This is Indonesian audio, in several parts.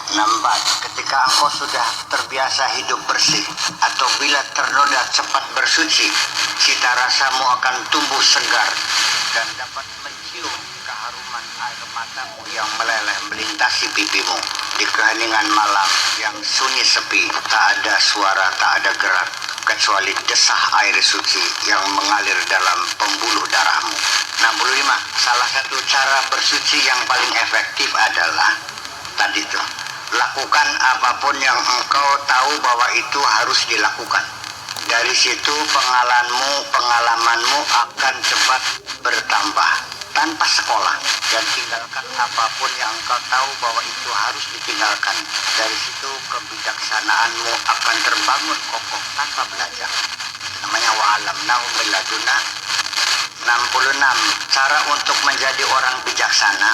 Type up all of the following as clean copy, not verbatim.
Nampak ketika engkau sudah terbiasa hidup bersih atau bila ternoda cepat bersuci, cita rasamu akan tumbuh segar dan dapat mencium keharuman air matamu yang meleleh melintasi pipimu di keheningan malam yang sunyi sepi, tak ada suara, tak ada gerak kecuali desah air suci yang mengalir dalam pembuluh darahmu. 65. Salah satu cara bersuci yang paling efektif adalah tadi tuh, lakukan apapun yang engkau tahu bahwa itu harus dilakukan. Dari situ pengalamanmu akan cepat bertambah tanpa sekolah, dan tinggalkan apapun yang engkau tahu bahwa itu harus ditinggalkan. Dari situ kebijaksanaanmu akan terbangun kokoh tanpa belajar. Namanya wa'alamnahu min ladunna. 66. Cara untuk menjadi orang bijaksana.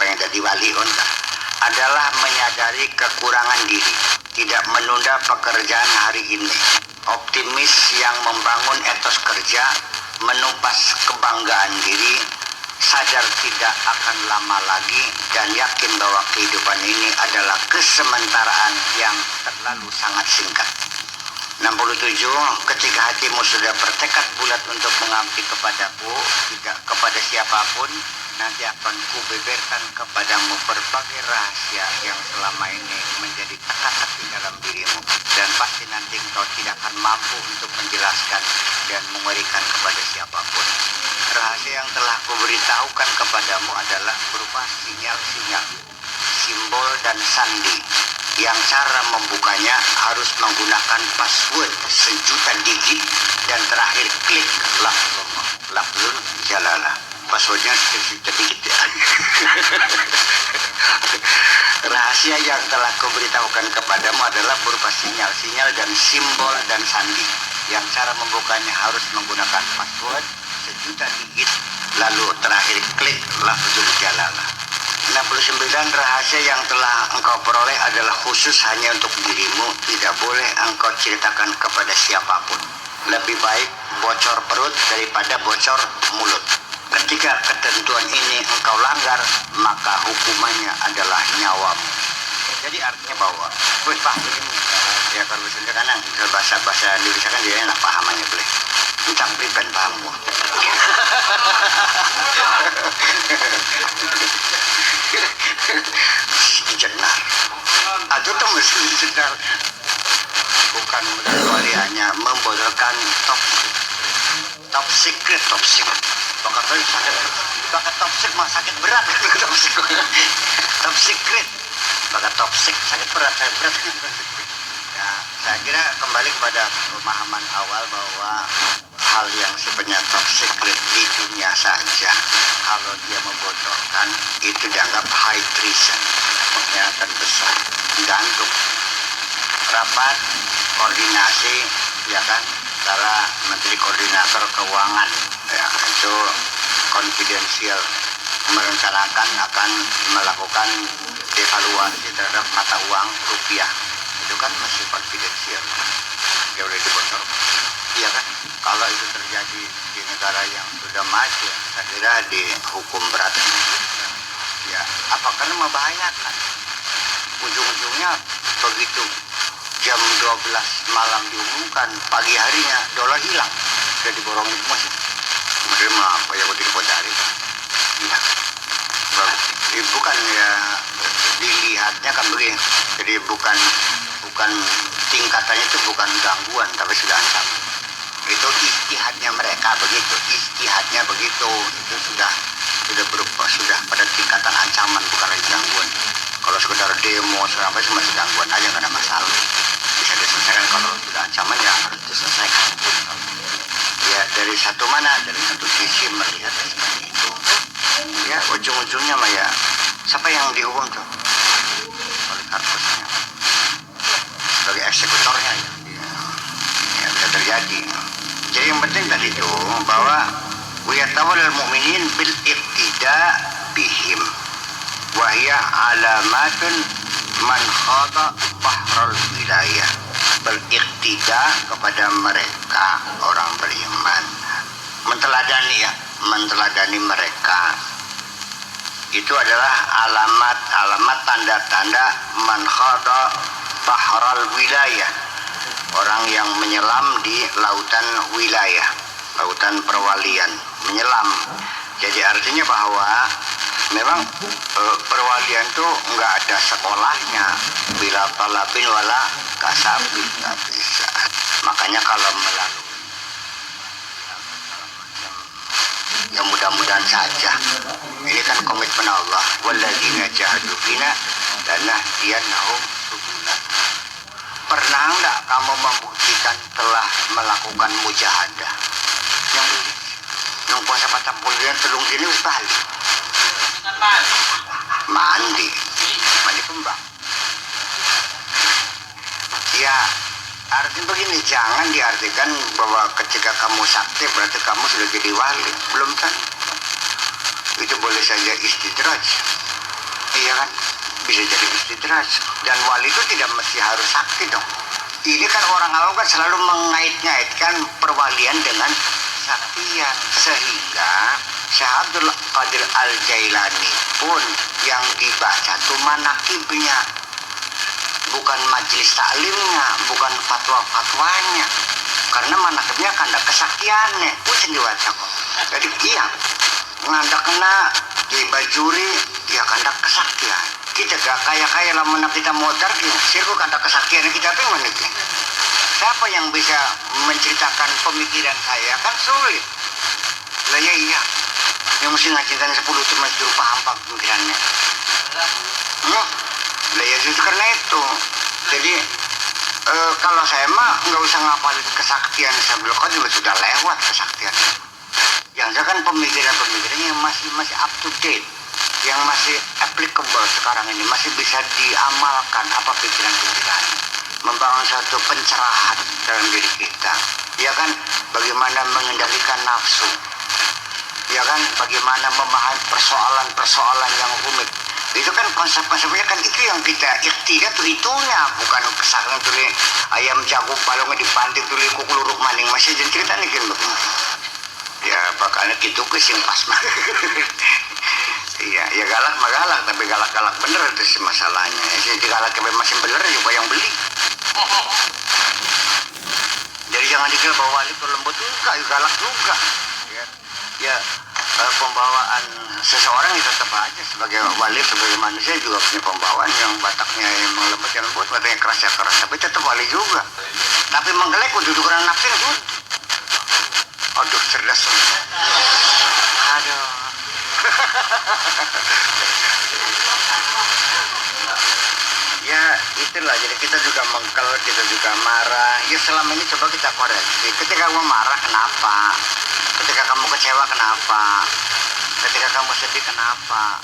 Pengen jadi wali adalah menyadari kekurangan diri, tidak menunda pekerjaan hari ini, optimis yang membangun etos kerja, menumpas kebanggaan diri, sadar tidak akan lama lagi, dan yakin bahwa kehidupan ini adalah kesementaraan yang terlalu sangat singkat. 67. Ketika hatimu sudah bertekad bulat untuk mengabdi kepadaku, tidak kepada siapapun, nanti akan kubeberkan kepadamu berbagai rahasia yang selama ini menjadi teka-teki dalam dirimu, dan pasti nanti engkau tidak akan mampu untuk menjelaskan dan mengerikan kepada siapapun. Rahasia yang telah kuberitahukan kepadamu adalah berupa sinyal-sinyal, simbol dan sandi, yang cara membukanya harus menggunakan password sejuta digit, dan terakhir klik lafzul jalalah. Passwordnya sejuta digit ya. Rahasia yang telah kuberitahukan kepadamu adalah berupa sinyal-sinyal dan simbol dan sandi, yang cara membukanya harus menggunakan password sejuta digit, lalu terakhir klik lafzul jalalah. 69. Rahasia yang telah engkau peroleh adalah khusus hanya untuk dirimu, tidak boleh engkau ceritakan kepada siapapun. Lebih baik bocor perut daripada bocor mulut. Ketika ketentuan ini engkau langgar, maka hukumannya adalah nyawamu. Jadi artinya bahwa Pak begini ya, kalau misalnya kan bahasa Indonesia kan dia enak pahamannya boleh tentang pribadi paham gua. Jenar atau tuh mesti jenar, bukan kecuali hanya membocorkan top secret bakat toxic mah sakit berat. Top secret bakat toxic sakit berat ya. Saya kira kembali kepada pemahaman awal bahwa hal yang sebenarnya top secret di dunia saja, kalau dia membocorkan itu dianggap high treason, pengkhianatan besar. Gantung rapat koordinasi ya kan, antara Menteri Koordinator Keuangan ya, itu konfidensial, merencanakan akan melakukan devaluasi terhadap mata uang rupiah, itu kan masih konfidensial, dia udah dibocor iya kan. Kalau itu terjadi di negara yang sudah maju, saya kira dihukum berat ya. Apa karena membahayakan, ujung-ujungnya begitu jam 12 malam diumumkan, pagi harinya dolar hilang, sudah diborongin semua sih. Kemudian apa ya udah dipocari ya, bukan ya, dilihatnya kan begini. Jadi bukan tingkatannya itu bukan gangguan, tapi sudah ancaman. Itu istihadnya mereka begitu, itu sudah berupa, sudah pada tingkatan ancaman, bukan lagi gangguan. Kalau sekedar demo apa sih masih gangguan aja, nggak ada masalah, bisa diselesaikan. Kalau sudah ancaman ya harus diselesaikan ya. Dari satu sisi melihat seperti itu ya, ujung-ujungnya mah ya siapa yang dihukum tuh? Polikarpusnya sebagai eksekutornya ya bisa terjadi. Jadi yang penting tadi itu bahwa wiyatawallal mu'minin bil iqtida bihim wa hiya alamatun man khada bahrul wilayah. Beriktida kepada mereka orang beriman, menteladani mereka itu adalah alamat tanda-tanda man khada bahral wilayah, orang yang menyelam di lautan wilayah, lautan perwalian, menyelam. Jadi artinya bahwa memang perwalian itu nggak ada sekolahnya, bila talabin wala kasabin, nggak bisa. Makanya kalau melalui ya mudah-mudahan saja. Ini kan komitmen Allah, walladzina jahadu fina lanahdiyannahum subulana. Pernah enggak kamu membuktikan telah melakukan mujahadah? Yang puasa 40 bulan telung sini wis balik. Mandi kembang. Ya, artinya begini, jangan diartikan bahwa ketika kamu sakti berarti kamu sudah jadi wali. Belum kan? Itu boleh saja istidraj. Iya kan? Bisa jadi istidraj. Dan wali itu tidak mesti harus sakti dong. Ini kan orang awam kan selalu mengait-ngaitkan perwalian dengan kesaktian. Sehingga Syekh Abdul Qadir Al-Jailani pun yang dibaca itu manakibnya, bukan majelis taklimnya, bukan fatwa-fatwanya. Karena manakibnya kanda kesaktiannya, pusing diwaca kok. Jadi iya, nganda kena di bajuri, ya kanda kesaktian. Kita gak kaya-kaya lah mana kita modar, sirku kanda kesaktian kita apa yang menikah. Siapa yang bisa menceritakan pemikiran saya? Kan sulit. Lah ya iya, yang mesti ngajikan 10 itu mesti suruh paham pemikirannya. Lah ya justru karena itu. Jadi kalau saya mah nggak usah ngapalin kesaktian Syaikhul Qadir, sudah lewat kesaktian. Yang kan pemikiran-pemikirannya yang masih up to date, yang masih applicable sekarang ini, masih bisa diamalkan apa pikiran-pikiran, membangun satu pencerahan dalam diri kita. Ya kan, bagaimana mengendalikan nafsu, ya kan, bagaimana memahami persoalan-persoalan yang rumit. Itu kan konsep-konsepnya kan itu yang kita ikhtiar tuh itunya, bukan kesalahan tuh ayam jago balongnya dipanting tuh kukuluruk maning masih jadi cerita nih kan bagaimana. Ya bakalnya gitu kesing pas mah. Iya, ya galak mah galak, tapi galak-galak bener itu sih masalahnya. Jadi galak masih bener juga yang beli. Jadi jangan dikira bahwa wali itu lembut, enggak, galak juga. Ya pembawaan seseorang itu tetap aja sebagai wali, sebagai manusia juga punya pembawaan yang bataknya yang lembut, bataknya keras, tapi tetap wali juga. Tapi menggelek untuk karena nafsu itu. Aduh, cerdas. Aduh. Ya itulah, jadi kita juga mengkel, kita juga marah. Ya selama ini coba kita koreksi. Ketika kamu marah kenapa? Ketika kamu kecewa kenapa? Ketika kamu sedih kenapa?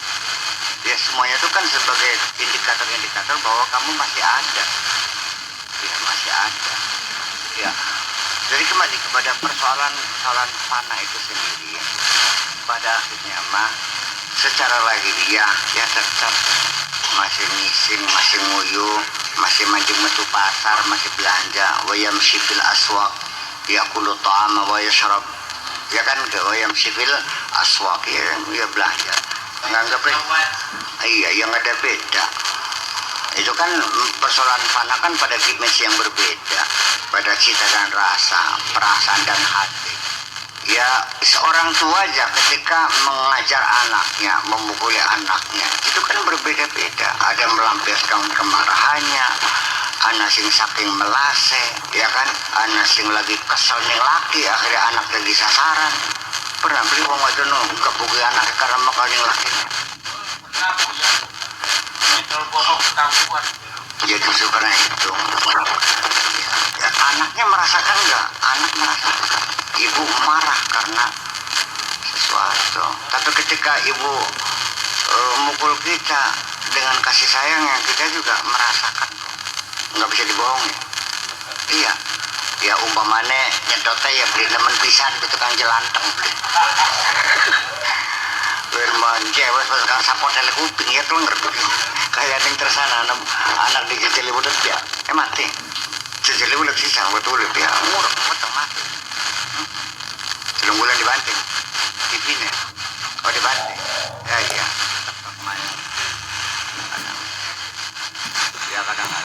Ya semuanya itu kan sebagai indikator-indikator bahwa kamu masih ada. Ya masih ada. Ya. Jadi kembali kepada persoalan fana itu sendiri. Pada akhirnya mah secara lahiriah ya tetap masih ngising, masih nguyuh, masih maju metu pasar, masih belanja, wayam sifil aswaq, yakulu ta'ama wa yashrab. Ya kan, wayam sifil aswaq ya belanja. Nganggap iya, yang ada beda. Itu kan persoalan fana kan pada dimensi yang berbeda, pada cita dan rasa, perasaan dan hati. Ya seorang tua aja ketika mengajar anaknya, memukuli anaknya, itu kan berbeda-beda. Ada melampiaskan kemarahannya, anak sing saking melase, ya kan, anak sing lagi kesel nih laki, akhirnya anak lagi sasaran. Pernah beli wong itu no, kebuki anak karena makan lakinya. Ya justru karena itu. Ya, anaknya merasakan enggak? Anak merasakan. Ibu marah karena sesuatu. Tapi ketika ibu mukul kita dengan kasih sayangnya, kita juga merasakan. Nggak bisa dibohongi. Iya. Ya umpamane nyedotnya ya beli nemen pisan di tukang jelanteng beli. Firman cewek sekarang sapot tele kuping ya tuh ngerti. Kayak yang tersana anak di jejeli budet ya. Mati. Jejeli budet sisa betul ya. Murah mati. 3 bulan dibanting TV-nya. Oh dibanting. Ya iya. kadang-kadang